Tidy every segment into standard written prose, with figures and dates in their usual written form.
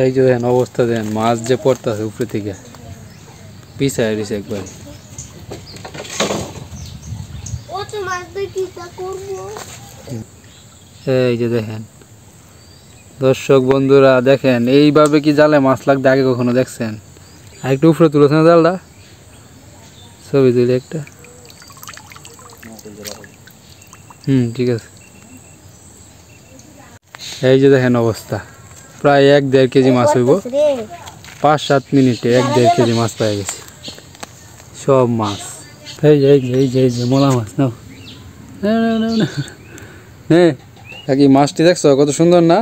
এই যে দেখেন অবস্থা, দেন মাছ যে পড়তেছে উপরে থেকে পিছায় দিছে একবার। এই যে দেখেন দর্শক বন্ধুরা, দেখেন এইভাবে কি জালে মাছ লাগতে আগে কখনো দেখছেন? আর একটু উপরে তুলেছে না জালটা, ছবি তুলে একটা। ঠিক আছে। এই যে দেখেন অবস্থা, প্রায় 1-1.5 কেজি মাছ হইব। 5-7 মিনিটে 1-1.5 কেজি মাছ পেয়ে গেছি, সব মাছ। এই যে এই যে এই যে এই যে মোলা মাছ, নাও কি মাছটি দেখছো কত সুন্দর না?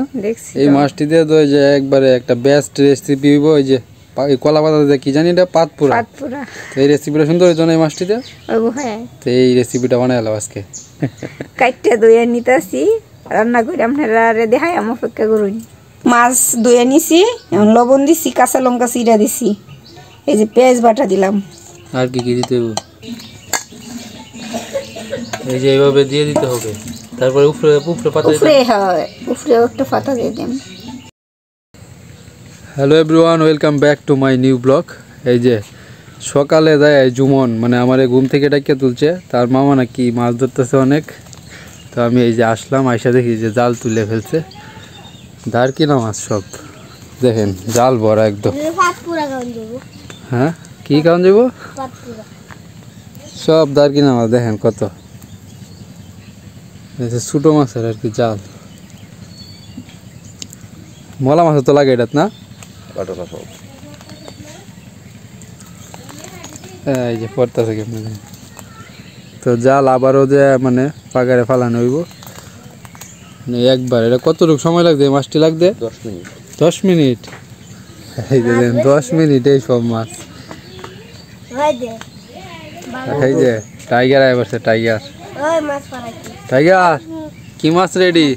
এই মাছটি দিয়ে তো যে একবারে একটা বেস্ট রেসিপি হইব। ওই যে কলা পাতা দিয়ে কি জানি এটা পাতপুরা, এই রেসিপিটা সুন্দর হইতো না এই মাছটিতে। তো এই রেসিপিটা বানাইলাম আজকে। কাইটটা ধুয়ে নিতেছি, রান্না করে আপনারা দেখাই আমার অপেক্ষা করুন। মাছ ধুয়ে নিছি, লবণ দিছি, কাঁচা লঙ্কা চিরা দিছি, এই যে পেঁয়াজ বাটা দিলাম। আর কি কি দিতে হবে? এই যে এইভাবে দিয়ে দিতে হবে, তারপরে উপরে উপরে পাতা দিতে হবে। উপরে একটা পাতা দিয়ে দেন। Hello everyone, welcome back to my new blog. এই যে সকালে যায় জুমন, মানে আমার ঘুম থেকে ডাকিয়ে তুলছে, তার মামা নাকি মাছ ধরতেছে অনেক। তো আমি এই যে আসলাম, আইসা দেখি যে জাল তুলে ফেলছে, দাঁড়কিনা মাছ সব। দেখেন জাল ভরা একদম। হ্যাঁ কি কারণ যাবো? সব দাঁড়কিনা মাছ দেখেন কত, ছোট মাছের আর কি জাল। মলা মাছ তো লাগে এটাত না? এই যে পড়তেছে কেমন। তো জাল আবারও যে মানে পাগারে ফালানো হইব একবার। এটা কতটুকু সময় লাগবে মাছটি? লাগবে 10 মিনিট। 10 মিনিট? এই যে 10 মিনিট এই সব মাছ। এই যে টাইগার আয় বসে, টাইগার টাইগার কি মাছ রেডি?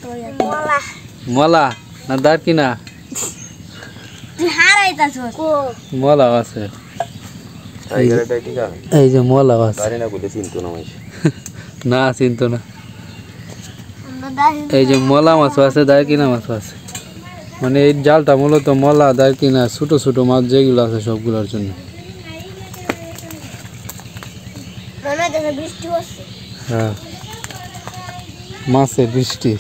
মলা না দাঁড়কিনা? মলা আছে, এই যে মলা আছে। না চিনতো না। এই যে মলা মাছ আছে, দাঁড়কিনা মাছ আছে। মানে এই জালটা মূলত মলা, দাঁড়কিনা, ছোট ছোট মাছ যেগুলো আছে সবগুলোর জন্য। হ্যাঁ মাছের বৃষ্টি।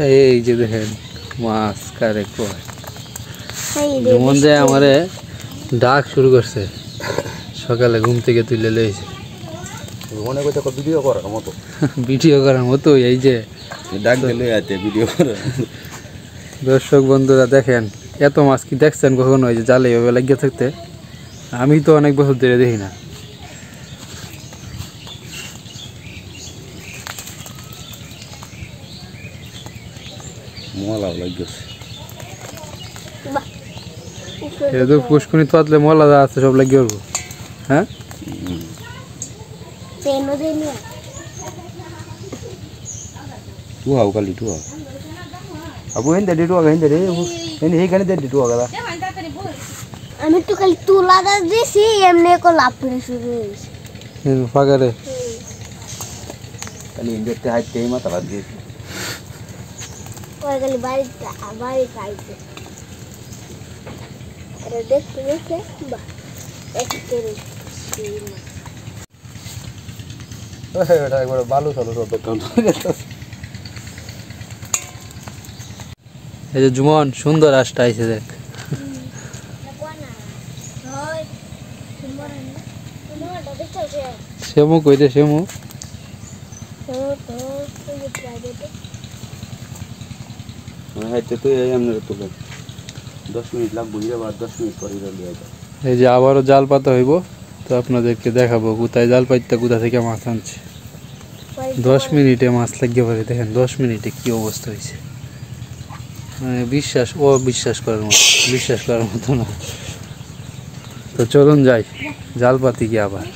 এই যে দেখেন মাছ কারে কয়, যেমন যে আমারে ডাক শুরু করছে সকালে ঘুম থেকে তুলে লইছে ভিডিও করার মতো। এই যে ডাক দিলে ভিডিও করার। দর্শক বন্ধুরা দেখেন এত মাছ কি দেখছেন কখনো? এই যে জালে এভাবে লাগিয়ে থাকতে আমি তো অনেক বছর ধরে দেখি না। পুষ্কুনি পাতলে মলা যা আছে সব লাগিয়ে উঠবো। হ্যাঁ আমি তো খালি তুলা দিছি, এমনি লাভ করে শুরু হয়েছে পাগারে। এই যে জুমন সুন্দর আসটা আইছে দেখ। সেমু কইতে সেমু এই যে আবারও জাল পাতা হইব। তো আপনাদেরকে দেখাবো কোথায় জাল পাইতে, কোথা থেকে মাছ আনছে। 10 মিনিটে মাছ লাগিয়ে পারে। দেখেন 10 মিনিটে কি অবস্থা হয়েছে, মানে বিশ্বাস করার মতো না। তো চলুন যাই জাল পাতি কি আবার।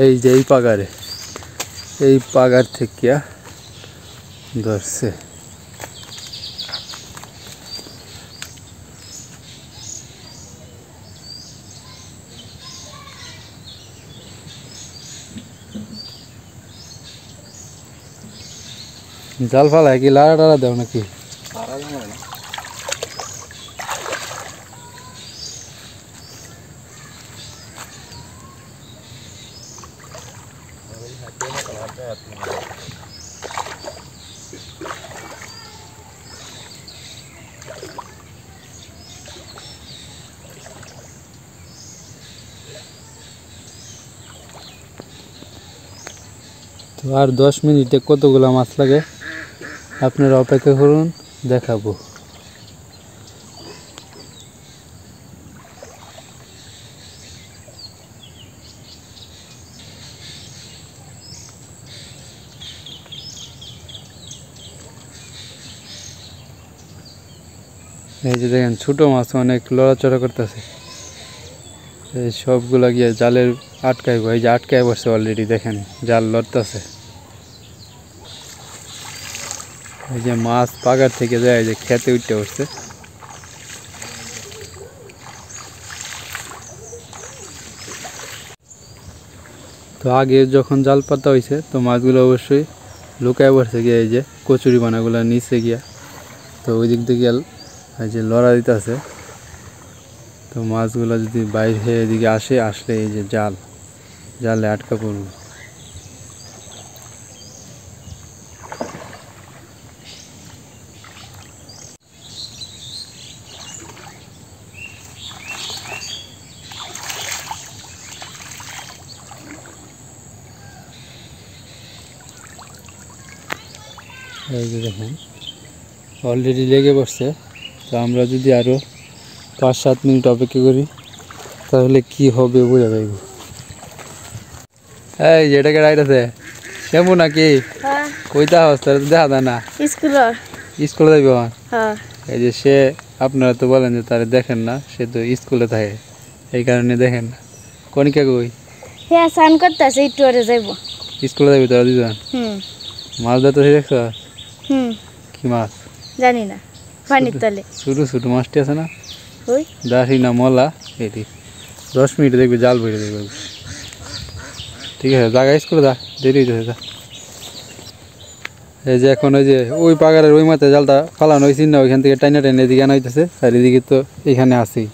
এই যে এই পাগার থেকে ধরছে। জাল ফালায় কি লাড়া টাড়া দেও নাকি? তো আর 10 মিনিটে কতগুলা মাছ লাগে আপনারা অপেক্ষা করুন, দেখাবো। এই যে দেখেন ছোট মাছ অনেক লড়াচড়া করতেছে, এই সবগুলা গিয়ে জালের আটকাইব। এই যে আটকায় বসছে অলরেডি, দেখেন জাল লড়তেছে। এই যে মাছ পাগার থেকে যায়, যে খেতে উঠতে উঠছে। তো আগে যখন জাল পাতা হয়েছে তো মাছগুলো অবশ্যই লুকায় পড়ছে গিয়ে, এই যে কচুরি বানাগুলো নিচে গিয়া। তো ওই দিক থেকে এই যে লড়া দিতেছে। তো মাছগুলো যদি বাইরে হয়ে এদিকে আসলে এই যে জালে আটকা পড়বে। এই যে দেখেন অলরেডি লেগে পড়ছে। তো আমরা যদি আরও 5-7 মিনিট অপেক্ষা করি তাহলে কি হবে বোঝা যাইব। এই যে এটাকে রাইট আছে শ্যামু নাকি কইতা হস্তার দেখা যায় না, স্কুলে যাইব। এই যে সে, আপনারা তো বলেন যে তারা দেখেন না, সে তো স্কুলে থাকে, এই কারণে দেখেন না। কনিকা কই? স্নান করতেছে, একটু আরে যাইবো স্কুলে যাবি তোরা দুজন? মাছ ধরতে দেখছ? কি মাছ জানি না, পানির তলে ছোট ছোট মাছটি আছে না, ওই দাসি না মলা, এটি 10 মিনিটে দেখবে জাল ভরে দেখবে। ঠিক আছে, জায়গা স্কুলে যা, দেরি হইতেছে যা। এই যে এখন ওই যে ওই পাগারের ওই মাথায় জালটা ফালানো হয়েছে না, ওইখান থেকে টাইনা টাইনা এদিকে আনা হইতেছে, আর এদিকে তো এখানে আসেই।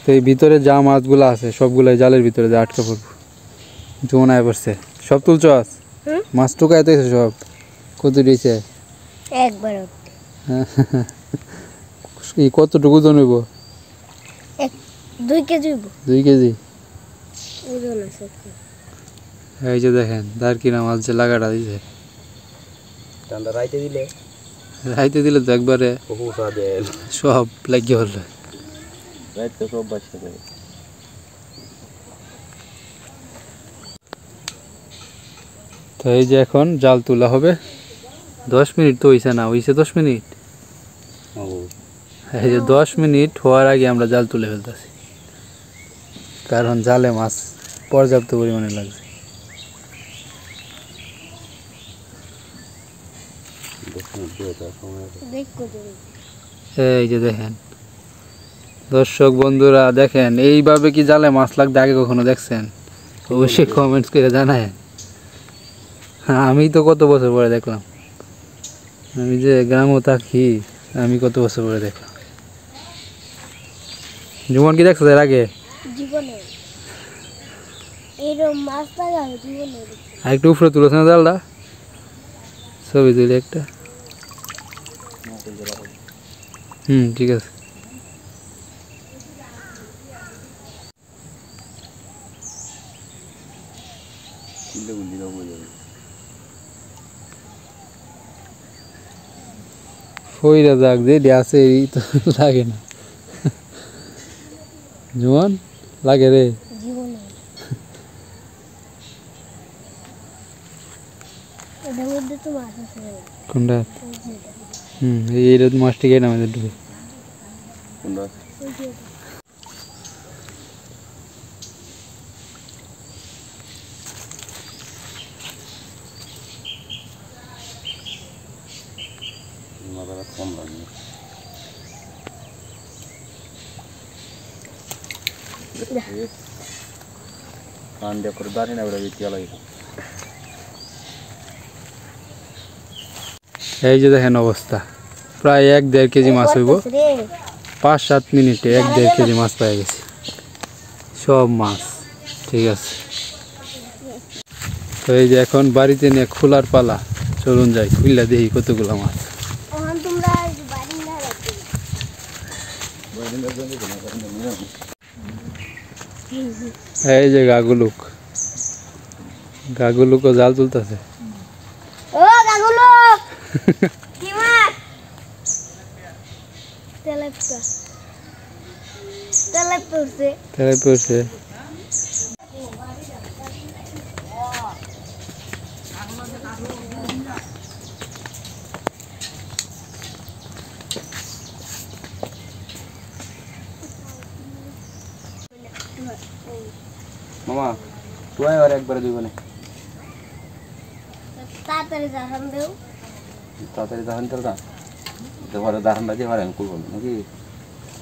তো এই ভিতরে যা মাছগুলো আছে সবগুলাই জালের ভিতরে যা আটকা পড়বো। জোনায় পড়ছে সব, তুলছ মাছ টুকায় তো সব। কত দিয়েছে একবার কতটুকু ওজন হইব? 2 কেজি 2 কেজি ওজন আছে। এই যে দেখেন দারকিনা মাছ যে লাগাটা দিছে, রাইতে দিলে তো একবারে সব লাগিয়ে হলো। তো এই যে এখন জাল তোলা হবে। 10 মিনিট তো হইছে না, হইছে 10 মিনিট। এই যে 10 মিনিট হওয়ার আগে আমরা জাল তুলে ফেলতেছি, কারণ জালে মাছ পর্যাপ্ত পরিমাণে লাগছে। এই যে দেখেন দর্শক বন্ধুরা, দেখেন এইভাবে কি জালে মাছ লাগতে আগে কখনো দেখছেন? অবশ্যই কমেন্টস করে জানায়। আমি তো কত বছর পরে দেখলাম, আমি যে গ্রামও থাকি, আমি কত বছর পরে দেখলাম। জীবন কি দেখছো এর আগে? জীবনে এরকম মাছ লাগা জীবনে আর একটু উপরে তুলেছে না জালটা, ছবি তুলে একটা। ঠিক আছে। ফইরা যাক, যে আছে এই তো লাগে না। জোয়ান লাগে রে জীবনে এটার মধ্যে তো মাছ আছে। কোনটা? এই মাছটি কেন আমাদের ডুবে কম লাগে কান্ডে করে দাঁড়িয়ে না ওরা বিটিয়া লাগে। এই যে দেখেন অবস্থা, প্রায় 1-1.5 কেজি মাছ হইব। 5-7 মিনিটে 1-1.5 কেজি মাছ পেয়ে গেছি, সব মাছ। ঠিক আছে, তো এই যে এখন বাড়িতে নিয়ে খোলার পালা। চলুন যাই, খুললা দেখি কতগুলো মাছ। এই যে গাগুলুকও জাল তুলতেছে। ও গাগুলো কি মাছ? তেলে পড়ছে। মামা তুই আর একবারে দুই বলে তাড়াতাড়ি জাহান দেও। তাড়াতাড়ি দাহান তোর না ঘরে দাহান বাজে ঘরে আমি করবো নাকি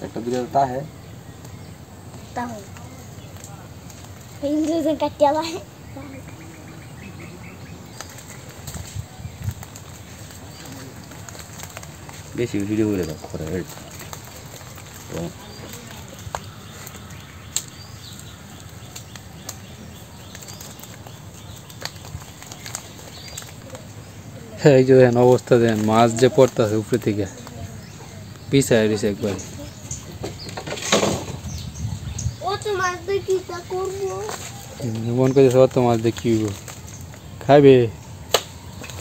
একটা দুটো তা হ্যাঁ তাহলে হিন্দু কাটিয়া লাগে। বেশি ভিডিও করে দাও ঘরে এই যে দেখেন অবস্থা, দেন মাছ যে পড়তেছে উপরে থেকে, পিছায় দিছে একবার। ও তো মাছ দিয়ে কি তা করবো? মন করছে অত মাছ দিয়ে কি হইব, খাইবে?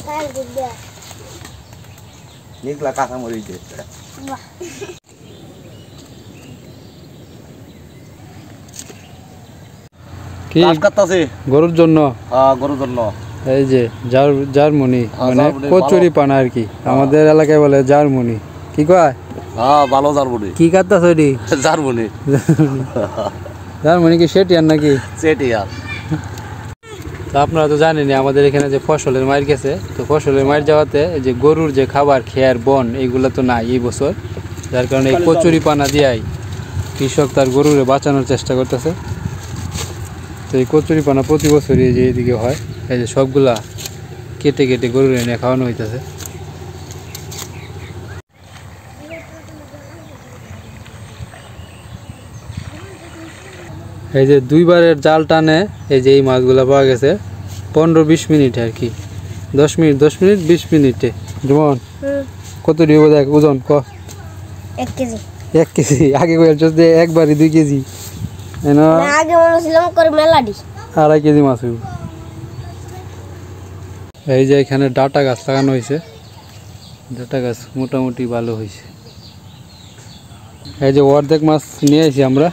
খাই দিবা। নিকলা কাঁচা মরিচ দে বাহ কি কাজ করতেছে গরুর জন্য? হ্যাঁ গরুর জন্য। এই যে জার্মনি, মানে জার্মনি কচুরি পানা আর কি, আমাদের এলাকায় বলে জার্মনি। কি কয়? হ্যাঁ ভালো জার্মনি। কি কাটতাছ ওইটি? জার্মনি। জার্মনি কি সেটি আর নাকি? সেটি আর তো আপনারা তো জানেনই আমাদের এখানে যে ফসলের মার গেছে, তো ফসলের মার যাওয়াতে যে গরুর যে খাবার খেয়ার বন এইগুলো তো নাই এই বছর, যার কারণে এই কচুরি পানা দিয়াই কৃষক তার গরুরে বাঁচানোর চেষ্টা করতেছে। তো এই কচুরি পানা প্রতি বছরই যে এইদিকে হয়, এই যে সবগুলা কেটে কেটে গরুরে এনে খাওয়ানো হইতেছে। এই যে 2বারের জাল টানে এই যে এই মাছগুলা পাওয়া গেছে 15-20 মিনিট আর কি, 10 মিনিট 20 মিনিটে। যেমন কত দিব দেখ ওজন ক? 1 কেজি। 1 কেজি? আগে কইলছস যে একবারই 2 কেজি, না আগে মনে ছিলাম করে মেলাডি 2.5 কেজি মাছ হইব। এই যে এখানে ডাটা গাছ লাগানো হয়েছে, ডাটা গাছ মোটামুটি ভালো হয়েছে। এই যে অর্ধেক মাছ নিয়ে আসি আমরা,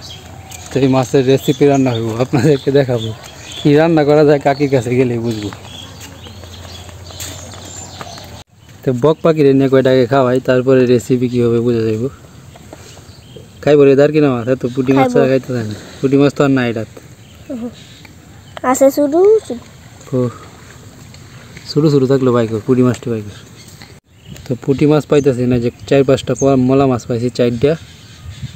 তো এই মাছের রেসিপি রান্না করবো, আপনাদেরকে দেখাবো কি রান্না করা যায়, কাকির কাছে গেলে বুঝবো। তো বক পাখির নিয়ে কয়টাকে খাওয়াই, তারপরে রেসিপি কী হবে বোঝা যাইব। খাইব রে দার কিনা মাছ, এত পুঁটি মাছ ছাড়া খাইতে চায় না, পুঁটি মাছ তো আর নাই এটা। আছে শুধু ছোটো ছোটো থাকলো বাইক, পুঁটি মাছটি বাইক। তো পুঁটি মাছ পাইতেছি না, যে 4-5টা মলা মাছ পাইছি, 4টা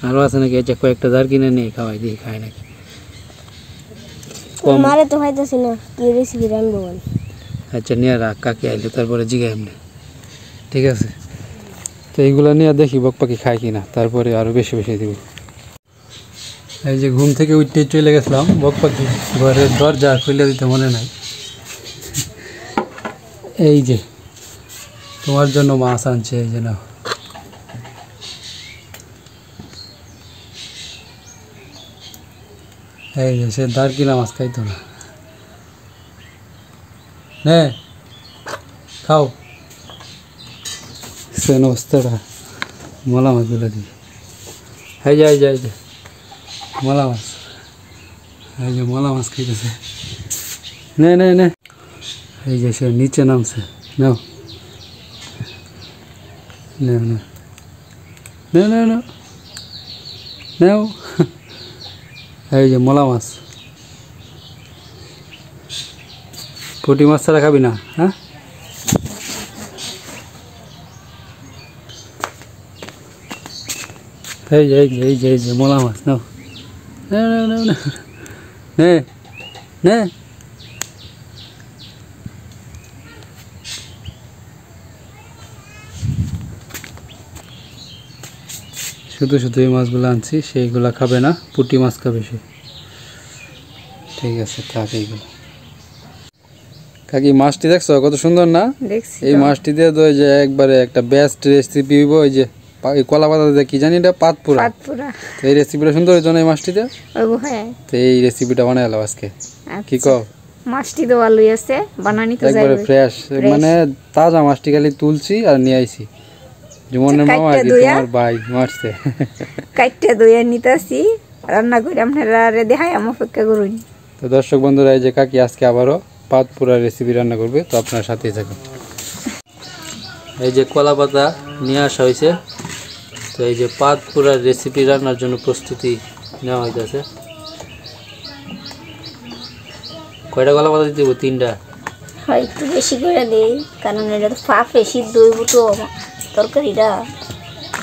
আরও আছে নাকি, এটা কয়েকটা দার কিনে নিয়ে খাওয়াই দিয়ে খায় নাকি। মারে তো খাইতেছি না, কি রেসিপি রান্না বল। আচ্ছা নিয়ে রাখ, কাকি আইলে তারপরে জিগাই এমনি, ঠিক আছে? তো এইগুলো নিয়ে দেখি বক পাখি খায় কিনা, তারপরে আরও বেশি বেশি দিব। এই যে ঘুম থেকে উঠতে চলে গেছিলাম, বক পাখি ঘরের দরজা খুলে দিতে মনে নাই। এই যে তোমার জন্য মাছ আনছে, এই যে নাও। এই যে সে দাঁড় কিনা মাছ খাইতো না, নে খাও। সেন অবস্থাটা মলা মাছগুলো দিই। এই যে এই যে মলা মাছ, এই যে মলা মাছ খাইতেছে, নে নে নে। এই যে সে নিচে নামছে, নাও নে নে নে নে নে নাও। এই যে মলা মাছ, পুঁটি মাছ ছাড়া খাবি না? হ্যাঁ, এই যে এই যে এই যে এই যে মলা মাছ, নাও নে নে নে নে নে। শুধু শুধু এই মাছগুলো আনছি, সেইগুলো খাবে না, পুঁটি মাছ খাবে সে। ঠিক আছে, থাক এইগুলো। কাকি মাছটি দেখছো কত সুন্দর না? দেখছি এই মাছটি দিয়ে তো ওই যে একবারে একটা বেস্ট রেসিপি হইব। ওই যে এই কলা পাতা দিয়ে কি জানি এটা পাতপুরা, পাতপুরা। তো এই রেসিপিটা সুন্দর হইতো না এই মাছটিতে? ওগো হ্যাঁ, তো এই রেসিপিটা বানাইলাম আজকে। কি আচ্ছা। কও? মাছটি তো ভালোই আছে, বানানি তো একবারে যাইবে। ফ্রেশ, মানে তাজা মাছটি খালি তুলছি আর নিয়ে আইছি। জীবনের মামা আর কি, তোমার ভাই মারছে। কাইটটা দইয়া নিতাছি, রান্না করে আপনারা দেখাই আমার অপেক্ষা করুন। তো দর্শক বন্ধুরা, এই যে কাকি আজকে আবারও পাতপুরা রেসিপি রান্না করবে, তো আপনার সাথেই থাকুন। এই যে কলা পাতা নিয়ে আসা হয়েছে, তো এই যে পাতপুরার রেসিপি রান্নার জন্য প্রস্তুতি নেওয়া হইতেছে। কয়টা কলা পাতা দিতে হবে? 3টা। হয় একটু বেশি করে দেই, কারণ এটা তো ফাঁপে সিদ্ধ হইব তো তরকারিটা,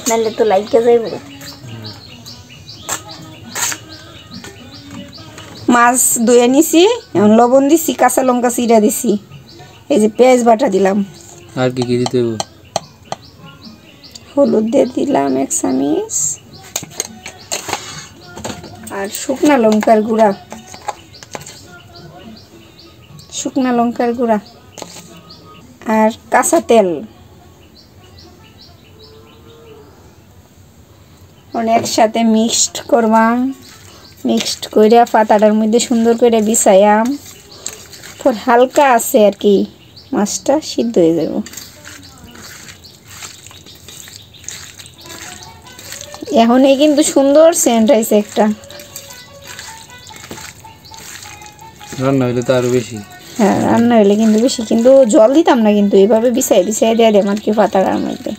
নাহলে তো লাইকা যাইব। মাছ দইয়া নিছি, এখন লবণ দিছি, কাঁচা লঙ্কা চিরা দিছি, এই যে পেঁয়াজ বাটা দিলাম, আর কি কি দিতে হবে? হলুদ দিয়ে দিলাম 1 চামচ, আর শুকনা লঙ্কার গুঁড়া, আর কাঁচা তেল। একসাথে মিক্সড করবাম, মিক্সড করে পাতাটার মধ্যে সুন্দর করে বিছাইয়াম, পর হালকা আছে আর কি মাছটা সিদ্ধ হয়ে যাব। এখনই কিন্তু সুন্দর সেন্ট হয়েছে একটা। রান্না হইলে তো আরো বেশি। হ্যাঁ, রান্না হইলে কিন্তু বেশি, কিন্তু জল দিতাম না, কিন্তু এইভাবে বিছাই বিছাই দিয়ে দেম আর কি পাতাটার মধ্যে।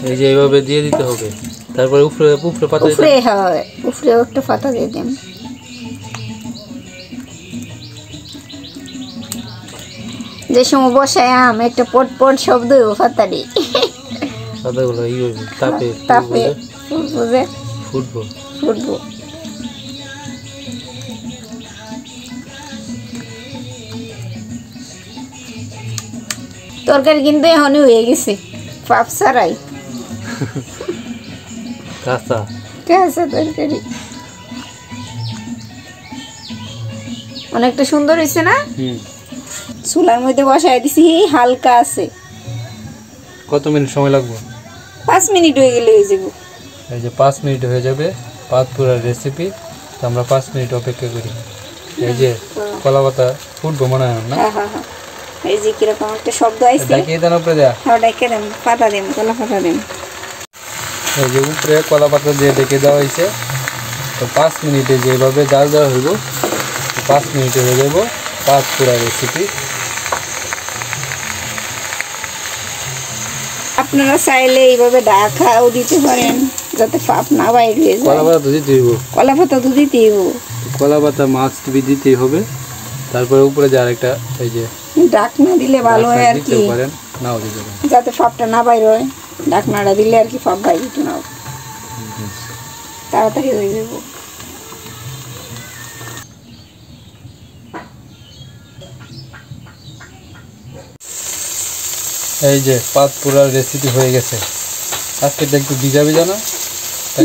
এই যে এইভাবে দিয়ে দিতে হবে, তারপরে উপরে উপরে পাতা দিতে উপরে, হ্যাঁ উপরে একটা পাতা দিয়ে দেন। যে সময় বসায় একটা পট পট শব্দ হইব পাতারি, পাতাগুলো ই হইবে তাপে তাপে বুঝে ফুটবো। ফুটবো। তরকারি কিন্তু এখনই হয়ে গেছে, পাপ ছাড়াই কাঁচা কাঁচা তরকারি। অনেকটা সুন্দর হয়েছে না? চুলার মধ্যে বসাই দিছি, হালকা আছে। কত মিনিট সময় লাগবে? 5 মিনিট হয়ে গেলে হয়ে যাবো। এই যে 5 মিনিট হয়ে যাবে পাতপুরার রেসিপি, তো আমরা 5 মিনিট অপেক্ষা করি। এই যে কলা পাতা ফুটবো মনে হয় না? হ্যাঁ হ্যাঁ হ্যাঁ, এই যে কিরকম একটা শব্দ আইছে। ডাকিয়ে দেন উপরে দেয়া। হ্যাঁ, ডেকে দেন, পাতা দেন, কলা পাতা দেন। এই যে উপরে কলা পাতা দিয়ে ডেকে দেওয়া হয়েছে, তো 5 মিনিটে যেভাবে জাল দেওয়া হইব, 5 মিনিটে হয়ে যাব পাতপুরা রেসিপি। আপনারা চাইলে এইভাবে ঢাকাও দিতে পারেন, যাতে পাপ না বাইর হয়ে যায়। কলা পাতা তো দিতে হইব, কলা পাতা তো দিতেই হইব। কলা পাতা মাছ দিতেই হবে। তারপরে উপরে যে আরেকটা এই যে ঢাকনা দিলে ভালো হয় আর কি, দিতেও পারেন, নাও দিতে পারেন, যাতে পাপটা না বাইর হয়। ঢাকনাটা দিলে আর কি পাপ বাইর হইতো না, তাড়াতাড়ি হয়ে যাব। এই যে পাতপুরার রেসিপি হয়ে গেছে। আজকে একটু ভিজা ভিজা না,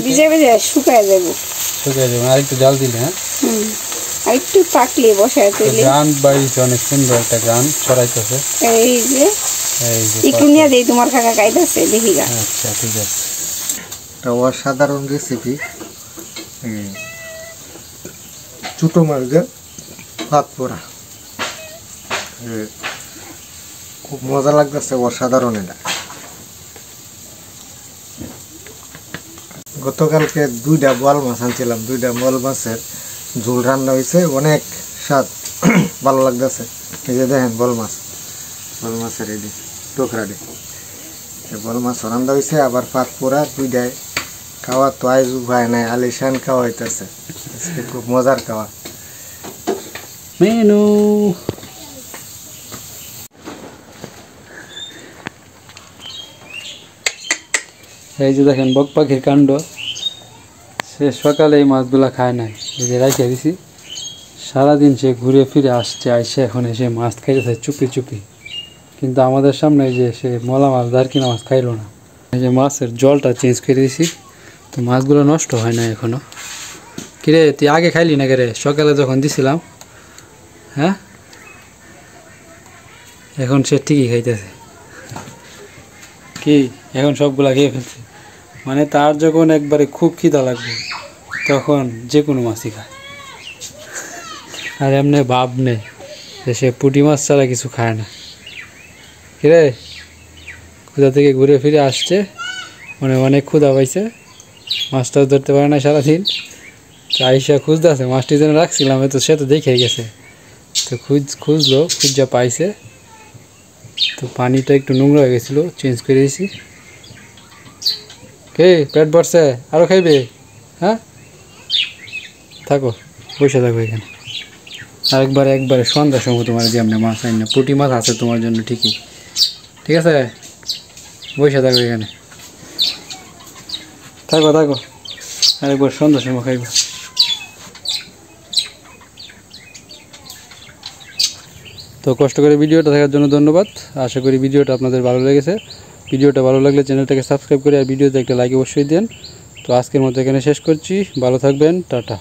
ভিজে ভিজে শুকায় যাবো, শুকিয়ে যাবে। আর একটু জাল দিলে, হ্যাঁ আর একটু পাকলে বসায় তৈলে। গান বাইছে, অনেক সুন্দর একটা গান ছড়াইতেছে। এই যে এই যে একটু নিয়ে দেই, তোমার কাকা কাইতাছে, দেখি গা। আচ্ছা ঠিক আছে। একটা অসাধারণ রেসিপি, ছোটো মাছ দিয়ে ভাত পোড়া, খুব মজা লাগতেছে, অসাধারণ এটা। গতকালকে 2টা বোয়াল মাছ আনছিলাম, 2টা বোয়াল মাছের ঝোল রান্না হয়েছে, অনেক স্বাদ, ভালো লাগতেছে। এই যে দেখেন বোয়াল মাছের রেডি, টোকরা রেডি, বোয়াল মাছ রান্না হয়েছে। আবার ভাত পোড়া 2টায় খাওয়া তো আইজ উপায় নাই, আলিশান খাওয়া হইতেছে, খুব মজার খাওয়া মেনু। এই যে দেখেন বক পাখির কাণ্ড, সে সকালে এই মাছগুলা খায় নাই, এই যে রাখিয়ে দিছি, সারাদিন সে ঘুরে ফিরে আসছে, আইসে এখন এসে মাছ খাইতেছে চুপি চুপি, কিন্তু আমাদের সামনে যে সে মলা মাছ দারকিনা মাছ খাইলো না। এই যে মাছের জলটা চেঞ্জ করে দিয়েছি, তো মাছগুলো নষ্ট হয় না এখনো। কিরে তুই আগে খাইলি না কে রে? সকালে যখন দিছিলাম, হ্যাঁ এখন সে ঠিকই খাইতেছে। কি এখন সবগুলা খেয়ে ফেলছে, মানে তার যখন একবারে খুব খিদা লাগবে তখন যে কোনো মাছই খায়। আর এমনি ভাব নেই যে সে পুঁটি মাছ ছাড়া কিছু খায় না। কিরে ক্ষুদা থেকে ঘুরে ফিরে আসছে, মানে অনেক ক্ষুদা পাইছে, মাছটাও ধরতে পারে না সারাদিন। তো আইসা খুঁজতে আছে, মাছটি যেন রাখছিলাম তো সে তো দেখে গেছে, তো খুঁজলো, খুঁজা পাইছে। তো পানিটা একটু নোংরা হয়ে গেছিলো, চেঞ্জ করে দিয়েছি। কে পেট ভরছে, আরও খাইবে? হ্যাঁ থাকো, বসে থাকো এখানে। একবারে সন্ধ্যার সময় তোমার যে আমরা মাছ আনি না, পুঁটি মাছ আছে তোমার জন্য ঠিকই, ঠিক আছে? বসে থাকো এখানে, থাকো আরেকবার সন্ধ্যার সময় খাইব। তো কষ্ট করে ভিডিওটা দেখার জন্য ধন্যবাদ। আশা করি ভিডিওটা আপনাদের ভালো লেগেছে। ভিডিওটা ভালো লাগলে চ্যানেলটাকে সাবস্ক্রাইব করে আর ভিডিওতে একটা লাইক অবশ্যই দেন। তো আজকের মতো এখানে শেষ করছি, ভালো থাকবেন, টাটা।